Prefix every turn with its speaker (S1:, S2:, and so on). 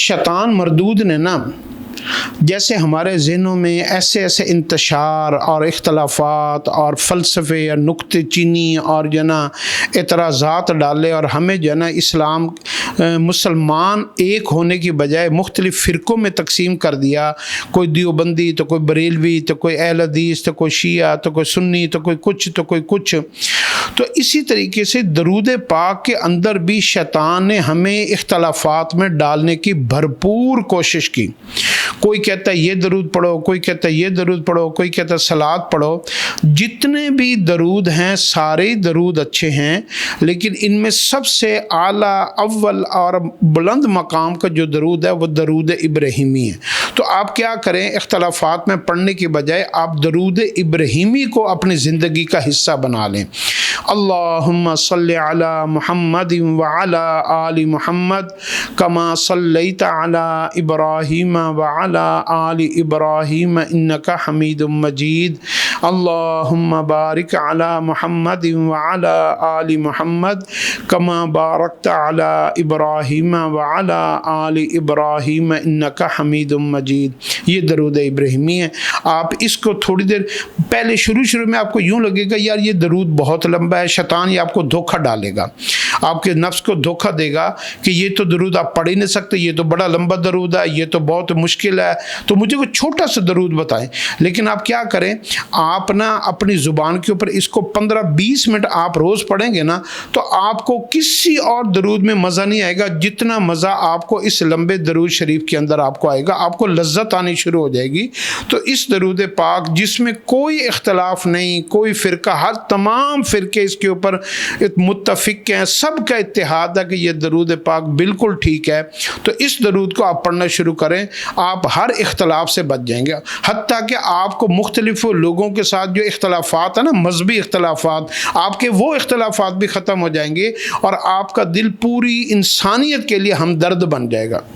S1: شیطان مردود نے نا جیسے ہمارے ذہنوں میں ایسے ایسے انتشار اور اختلافات اور فلسفے اور نکتے چینی اور جو ہے نا اعتراضات ڈالے، اور ہمیں جو ہے نا اسلام مسلمان ایک ہونے کی بجائے مختلف فرقوں میں تقسیم کر دیا، کوئی دیوبندی تو کوئی بریلوی تو کوئی اہل حدیث تو کوئی شیعہ تو کوئی سنی تو کوئی کچھ تو کوئی کچھ۔ تو اسی طریقے سے درود پاک کے اندر بھی شیطان نے ہمیں اختلافات میں ڈالنے کی بھرپور کوشش کی۔ کوئی کہتا ہے یہ درود پڑھو، کوئی کہتا ہے یہ درود پڑھو، کوئی کہتا ہے صلوات پڑھو۔ جتنے بھی درود ہیں سارے درود اچھے ہیں، لیکن ان میں سب سے اعلیٰ اول اور بلند مقام کا جو درود ہے وہ درود ابراہیمی ہے۔ تو آپ کیا کریں، اختلافات میں پڑھنے کی بجائے آپ درود ابراہیمی کو اپنی زندگی کا حصہ بنا لیں۔ اللہم صلی علی محمد وعلی آل محمد کما صلیت علی ابراہیم وعلی آل ابراہیم انک حمید مجید۔ اللہم بارک علی محمد وعلی آل محمد کما بارکت علی ابراہیم وعلی آل ابراہیم انک حمید مجید۔ یہ درود ابراہیمی ہے۔ آپ اس کو تھوڑی دیر پہلے شروع میں آپ کو یوں لگے گا یار یہ درود بہت لمبا ہے، شیطان یہ آپ کو دھوکہ ڈالے گا، آپ کے نفس کو دھوکہ دے گا کہ یہ تو درود آپ پڑھ ہی نہیں سکتے، یہ تو بڑا لمبا درود ہے، یہ تو بہت مشکل ہے، تو مجھے کوئی چھوٹا سا درود بتائیں۔ لیکن آپ کیا کریں، آپ نا اپنی زبان کے اوپر اس کو 15-20 منٹ آپ روز پڑھیں گے نا، تو آپ کو کسی اور درود میں مزہ نہیں آئے گا جتنا مزہ آپ کو اس لمبے درود شریف کے اندر آپ کو آئے گا۔ آپ کو لذت آنی شروع ہو جائے گی۔ تو اس درود پاک جس میں کوئی اختلاف نہیں، کوئی فرقہ، ہر تمام فرقے اس کے اوپر متفق ہیں، سب کا اتحاد ہے کہ یہ درود پاک بالکل ٹھیک ہے، تو اس درود کو آپ پڑھنا شروع کریں، آپ ہر اختلاف سے بچ جائیں گے۔ حتیٰ کہ آپ کو مختلف لوگوں کے ساتھ جو اختلافات ہیں نا، مذہبی اختلافات، آپ کے وہ اختلافات بھی ختم ہو جائیں گے، اور آپ کا دل پوری انسانیت کے لیے ہمدرد بن جائے گا۔